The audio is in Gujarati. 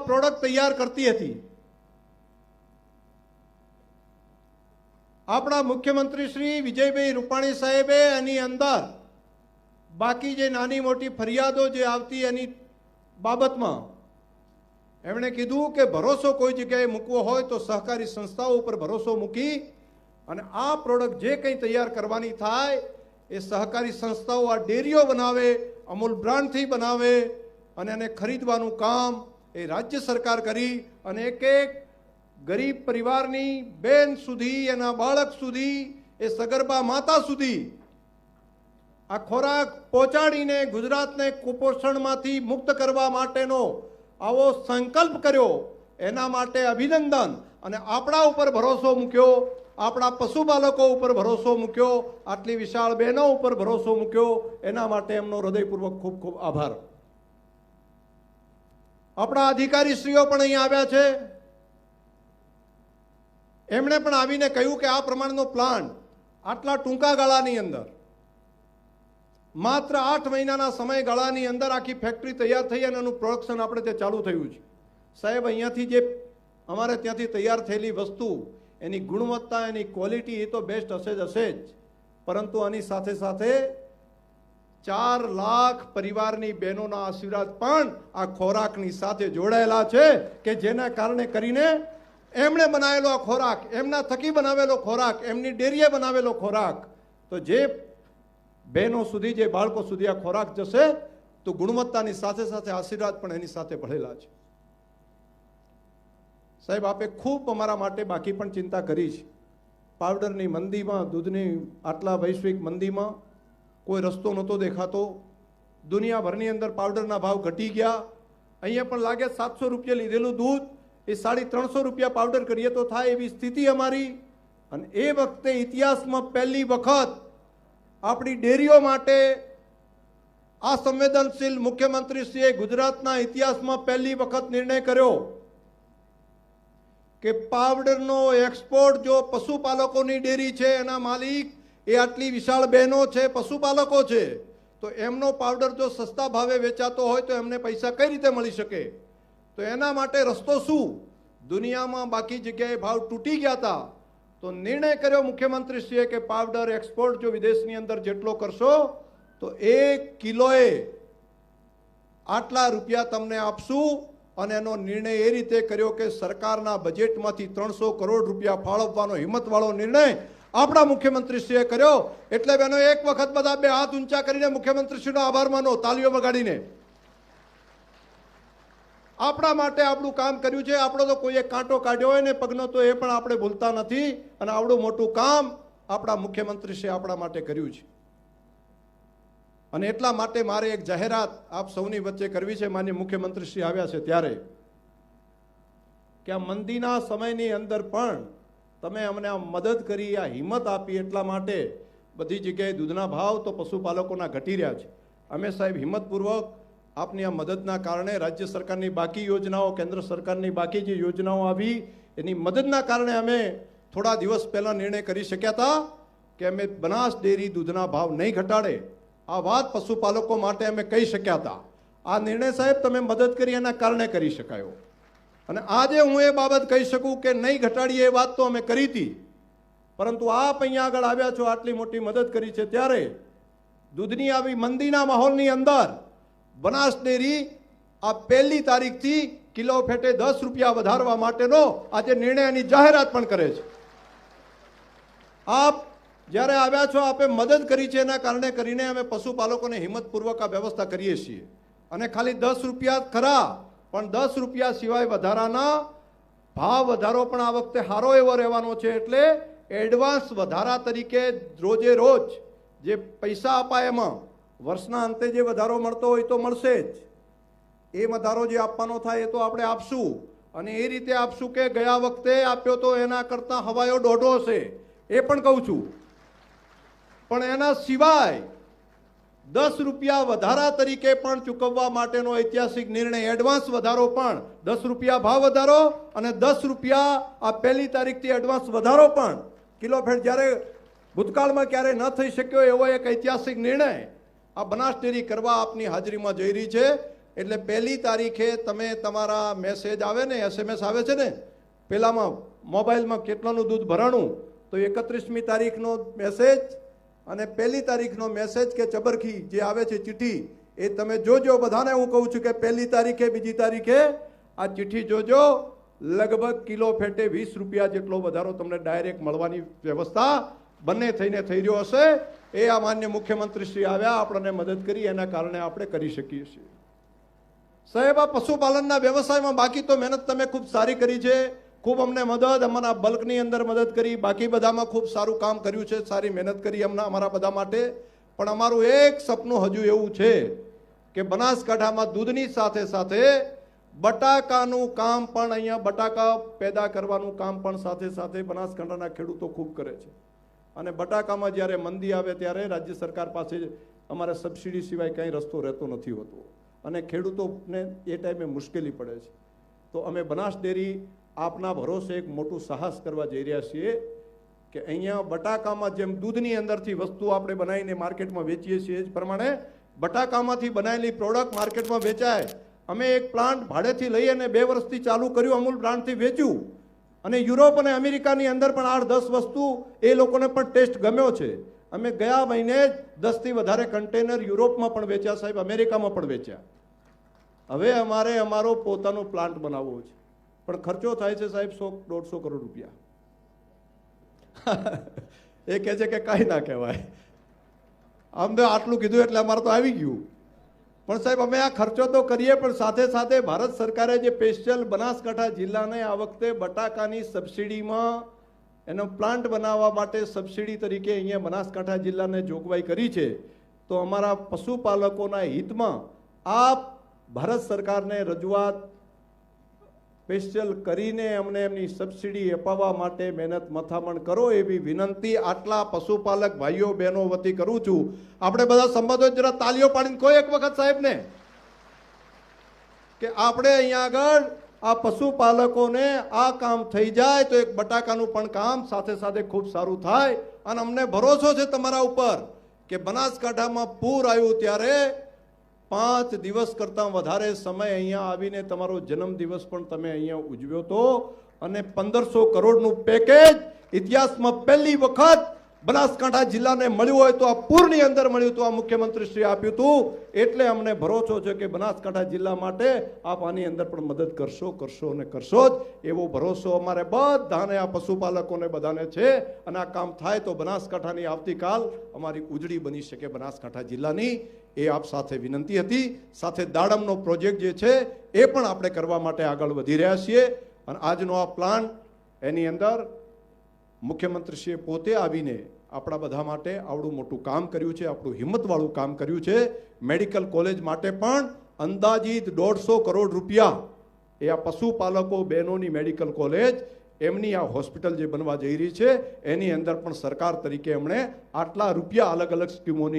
પ્રોડક્ટ તૈયાર કરતી હતી। આપણા મુખ્યમંત્રી શ્રી વિજયભાઈ રૂપાણી સાહેબે એની અંદર બાકી જે નાની મોટી ફરિયાદો જે આવતી એની બાબતમાં એમણે કીધું કે ભરોસો કોઈ જગ્યાએ મૂકવો હોય તો સહકારી સંસ્થાઓ ઉપર ભરોસો મૂકી અને આ પ્રોડક્ટ જે કંઈ તૈયાર કરવાની થાય એ સહકારી સંસ્થાઓ આ ડેરીઓ બનાવે, અમૂલ બ્રાન્ડથી બનાવે અને એને ખરીદવાનું કામ એ રાજ્ય સરકાર કરી અને એક એક ગરીબ પરિવારની બેન સુધી, એના બાળક સુધી, એ સગર્ભા માતા સુધી આ ખોરાક પહોંચાડીને ગુજરાતને કુપોષણમાંથી મુક્ત કરવા માટેનો આવો સંકલ્પ કર્યો। એના માટે અભિનંદન। અને આપણા ઉપર ભરોસો મૂક્યો, આપણા પશુપાલકો ઉપર ભરોસો મૂક્યો, આટલી વિશાળ બહેનો ઉપર ભરોસો મૂક્યો, એના માટે એમનો હૃદયપૂર્વક ખૂબ ખૂબ આભાર। આપણા અધિકારીશ્રીઓ પણ અહીં આવ્યા છે, એમણે પણ આવીને કહ્યું કે આ પ્રમાણનો પ્લાન્ટ આટલા ટૂંકા ગાળાની અંદર માત્ર 8 મહિનાના સમયગાળાની અંદર આખી ફેક્ટરી તૈયાર થઈ અને એનું પ્રોડક્શન આપણે ત્યાં ચાલુ થયું છે। સાહેબ, અહીંયાથી જે અમારે ત્યાંથી તૈયાર થયેલી વસ્તુ એની ગુણવત્તા, એની ક્વોલિટી એ તો બેસ્ટ હશે જ, પરંતુ આની સાથે સાથે 4 લાખ પરિવારની બહેનોના આશીર્વાદ પણ આ ખોરાકની સાથે જોડાયેલા છે કે જેના કારણે કરીને એમણે બનાવેલો આ ખોરાક, એમના થકી બનાવેલો ખોરાક, એમની ડેરીએ બનાવેલો ખોરાક, તો જે બહેનો સુધી, જે બાળકો સુધી આ ખોરાક જશે તો ગુણવત્તાની સાથે સાથે આશીર્વાદ પણ એની સાથે ભળેલા છે। સાહેબ, આપે ખૂબ અમારા માટે બાકી પણ ચિંતા કરી છે। પાવડરની મંદીમાં, દૂધની આટલા વૈશ્વિક મંદીમાં કોઈ રસ્તો નહોતો દેખાતો। દુનિયાભરની અંદર પાવડરના ભાવ ઘટી ગયા। અહીંયા પણ લાગે 700 રૂપિયા લીધેલું દૂધ એ 350 રૂપિયા પાવડર કરીએ તો થાય એવી સ્થિતિ અમારી। અને એ વખતે ઇતિહાસમાં પહેલી વખત આપણી ડેરીઓ માટે આ સંવેદનશીલ મુખ્યમંત્રીશ્રીએ ગુજરાતના ઇતિહાસમાં પહેલી વખત નિર્ણય કર્યો કે પાવડરનો એક્સપોર્ટ જો પશુપાલકોની ડેરી છે, એના માલિક એ આટલી વિશાળ બહેનો છે, પશુપાલકો છે, તો એમનો પાવડર જો સસ્તા ભાવે વેચાતો હોય તો એમને પૈસા કઈ રીતે મળી શકે? તો એના માટે રસ્તો શું? દુનિયામાં બાકી જગ્યાએ ભાવ તૂટી ગયા હતા, તો નિર્ણય કર્યો મુખ્યમંત્રીશ્રીએ કે પાવડર એક્સપોર્ટ જો વિદેશની અંદર જેટલો કરશો તો 1 કિલોએ આટલા રૂપિયા તમને આપશું। અને એનો નિર્ણય એ રીતે કર્યો કે સરકારના બજેટમાંથી 300 કરોડ રૂપિયા ફાળવવાનો હિંમતવાળો નિર્ણય આપણા મુખ્યમંત્રીશ્રીએ કર્યો। એટલે બેનો એક વખત બધા 2 હાથ ઊંચા કરીને મુખ્યમંત્રીશ્રીનો આભાર માનો, તાલીઓ વગાડીને। આપણા માટે આપણું કામ કર્યું છે। આપણો તો કોઈએ કાંટો કાઢ્યો હોય ને પગનો તો એ પણ આપણે ભૂલતા નથી, અને આવડું મોટું કામ આપણા મુખ્યમંત્રીશ્રીએ આપણા માટે કર્યું છે। અને એટલા માટે મારે એક જાહેરાત આપ સૌની વચ્ચે કરવી છે, માનનીય મુખ્યમંત્રીશ્રી આવ્યા છે ત્યારે, કે આ મંદીના સમયની અંદર પણ તમે અમને આ મદદ કરી, આ હિંમત આપી, એટલા માટે બધી જગ્યાએ દૂધના ભાવ તો પશુપાલકોના ઘટી રહ્યા છે। અમે સાહેબ હિંમતપૂર્વક આપની આ મદદના કારણે, રાજ્ય સરકારની બાકી યોજનાઓ, કેન્દ્ર સરકારની બાકી જે યોજનાઓ આવી એની મદદના કારણે અમે થોડા દિવસ પહેલા નિર્ણય કરી શક્યા હતા કે અમે બનાસ ડેરી દૂધના ભાવ નહીં ઘટાડે। આ વાત પશુપાલકો માટે અમે કહી શક્યા હતા। આ નિર્ણય સાહેબ તમે મદદ કરી એના કારણે કરી શકાયો। અને આજે હું એ બાબત કહી શકું કે નહીં ઘટાડીએ એ વાત તો અમે કરી હતી, પરંતુ આપ અહીંયા આગળ આવ્યા છો, આટલી મોટી મદદ કરી છે, ત્યારે દૂધની આવી મંદીના માહોલની અંદર બનાસ ડેરી આ 1લી તારીખથી કિલો ફેટે 10 રૂપિયા વધારવા માટેનો આજે નિર્ણયની જાહેરાત પણ કરે છે। આપ જ્યારે આવ્યા છો, આપે મદદ કરી છે, એના કારણે કરીને અમે પશુપાલકોને હિંમતપૂર્વક આ વ્યવસ્થા કરીએ છીએ। અને ખાલી 10 રૂપિયા ખરા, પણ 10 રૂપિયા સિવાય વધારાના ભાવ વધારો પણ આ વખતે સારો એવો રહેવાનો છે। એટલે એડવાન્સ વધારા તરીકે રોજે રોજ જે પૈસા અપાય એમાં વર્ષના અંતે જે વધારો મળતો હોય તો મળશે જ। એ વધારો જે આપવાનો થાય એ તો આપણે આપશું, અને એ રીતે આપશું કે ગયા વખતે આપ્યો તો એના કરતાં હવાયો દોઢો હશે, એ પણ કહું છું। પણ એના સિવાય 10 રૂપિયા વધારા તરીકે પણ ચૂકવવા માટેનો ઐતિહાસિક નિર્ણય, એડવાન્સ વધારો પણ 10 રૂપિયા ભાવ વધારો અને 10 રૂપિયા આ 1લી તારીખથી એડવાન્સ વધારો પણ કિલો ફેટ, જ્યારે ભૂતકાળમાં ક્યારે ન થઈ શક્યો એવો એક ઐતિહાસિક નિર્ણય આ બનાસ ડેરી કરવા આપની હાજરીમાં જઈ રહી છે। એટલે 1લી તારીખે તમે તમારા મેસેજ આવે ને, SMS આવે છે ને, પેલામાં મોબાઈલમાં કેટલાનું દૂધ ભરાણું, તો 31મી તારીખનો મેસેજ અને 1લી તારીખનો મેસેજ કે ચબરખી જે આવે છે ચિઠ્ઠી, એ તમે જોજો. બધાને હું કહું છું કે 1લી તારીખે 2જી તારીખે આ ચિઠ્ઠી જોજો. લગભગ કિલો ફેટે 20 રૂપિયા જેટલો વધારો તમને ડાયરેક્ટ મળવાની વ્યવસ્થા બંને થઈને થઈ રહ્યો હશે. એ આ માન્ય મુખ્યમંત્રી શ્રી આવ્યા, આપણને મદદ કરી, એના કારણે આપણે કરી શકીએ છીએ. સાહેબ, આ પશુપાલનના વ્યવસાયમાં બાકી તો મહેનત તમે ખૂબ સારી કરી છે, ખૂબ અમને મદદ, અમારા બલ્કની અંદર મદદ કરી, બાકી બધામાં ખૂબ સારું કામ કર્યું છે, સારી મહેનત કરી અમારા બધા માટે. પણ અમારું એક સપનું હજુ એવું છે કે બનાસકાંઠામાં દૂધની સાથે સાથે બટાકાનું કામ પણ, અહીંયા બટાકા પેદા કરવાનું કામ પણ સાથે સાથે બનાસકાંઠાના ખેડૂતો ખૂબ કરે છે. અને બટાકામાં જ્યારે મંદી આવે ત્યારે રાજ્ય સરકાર પાસે અમારે સબસિડી સિવાય કંઈ રસ્તો રહેતો નથી હોતો અને ખેડૂતોને એ ટાઈમે મુશ્કેલી પડે છે. તો અમે બનાસ ડેરી આપના ભરોસે એક મોટું સાહસ કરવા જઈ રહ્યા છીએ કે અહીંયા બટાકામાં જેમ દૂધની અંદરથી વસ્તુ આપણે બનાવીને માર્કેટમાં વેચીએ છીએ, એ જ પ્રમાણે બટાકામાંથી બનાવેલી પ્રોડક્ટ માર્કેટમાં વેચાય. અમે એક પ્લાન્ટ ભાડેથી લઈ અને 2 વર્ષથી ચાલુ કર્યું, અમૂલ બ્રાન્ડથી વેચ્યું, અને યુરોપ અને અમેરિકાની અંદર પણ 8-10 વસ્તુ એ લોકોને પણ ટેસ્ટ ગમ્યો છે. અમે ગયા મહિને જ 10થી વધારે કન્ટેનર યુરોપમાં પણ વેચ્યા સાહેબ, અમેરિકામાં પણ વેચ્યા. હવે અમારે અમારો પોતાનો પ્લાન્ટ બનાવવો છે, પણ ખર્ચો થાય છે સાહેબ 100-150 કરોડ રૂપિયા. એ કહે છે કે કાંઈ ના કહેવાય, આમ તો આટલું કીધું એટલે અમારે તો આવી ગયું. પણ સાહેબ, અમે આ ખર્ચો તો કરીએ, પણ સાથે સાથે ભારત સરકારે જે સ્પેશિયલ બનાસકાંઠા જિલ્લાને આ વખતે બટાકાની સબસિડીમાં એનો પ્લાન્ટ બનાવવા માટે સબસિડી તરીકે અહીંયા બનાસકાંઠા જિલ્લાને જોગવાઈ કરી છે. તો અમારા પશુપાલકોના હિતમાં આપ ભારત સરકારને રજૂઆત સ્પેશિયલ કરીને અમને એમની સબસિડી અપાવવા માટે મહેનત મથામણ કરો એવી વિનંતી આટલા પશુપાલક ભાઈઓ બહેનો વતી કરું છું. આપણે બધા સંબંધો જરા તાલીઓ પાડીને કોઈ એક વખત સાહેબને કે આપણે અહીંયા આગળ આ પશુપાલકોને આ કામ થઈ જાય તો એક બટાકાનું પણ કામ સાથે સાથે ખૂબ સારું થાય. અને અમને ભરોસો છે તમારા ઉપર કે બનાસકાંઠામાં પૂર આવ્યું ત્યારે 5 દિવસ કરતાં વધારે સમય અહીંયા આવીને તમારો જન્મદિવસ પણ તમે અહીંયા ઉજવ્યો હતો, અને 1500 કરોડનું પેકેજ ઇતિહાસમાં પહેલી વખત બનાસકાંઠા જિલ્લાને મળ્યું હોય તો આ પૂરની અંદર મળ્યું હતું, આ મુખ્યમંત્રીશ્રીએ આપ્યું હતું. એટલે અમને ભરોસો છે કે બનાસકાંઠા જિલ્લા માટે આપ આની અંદર પણ મદદ કરશો અને કરશો જ, એવો ભરોસો અમારે બધાને, આ પશુપાલકોને બધાને છે. અને આ કામ થાય તો બનાસકાંઠાની આવતીકાલ અમારી ઉજળી બની શકે બનાસકાંઠા જિલ્લાની, એ આપ સાથે વિનંતી હતી. સાથે દાડમનો પ્રોજેક્ટ જે છે એ પણ આપણે કરવા માટે આગળ વધી રહ્યા છીએ. અને આજનો આ પ્લાન, એની અંદર મુખ્યમંત્રીશ્રીએ પોતે આવીને આપણા બધા માટે આવડું મોટું કામ કર્યું છે, આપણું હિંમતવાળું કામ કર્યું છે. મેડિકલ કોલેજ માટે પણ અંદાજિત 150 કરોડ રૂપિયા, એ આ પશુપાલકો બહેનોની મેડિકલ કોલેજ, એમની આ હોસ્પિટલ જે બનવા જઈ રહી છે, એની અંદર પણ સરકાર તરીકે એમણે આટલા રૂપિયા અલગ અલગ સ્કીમોની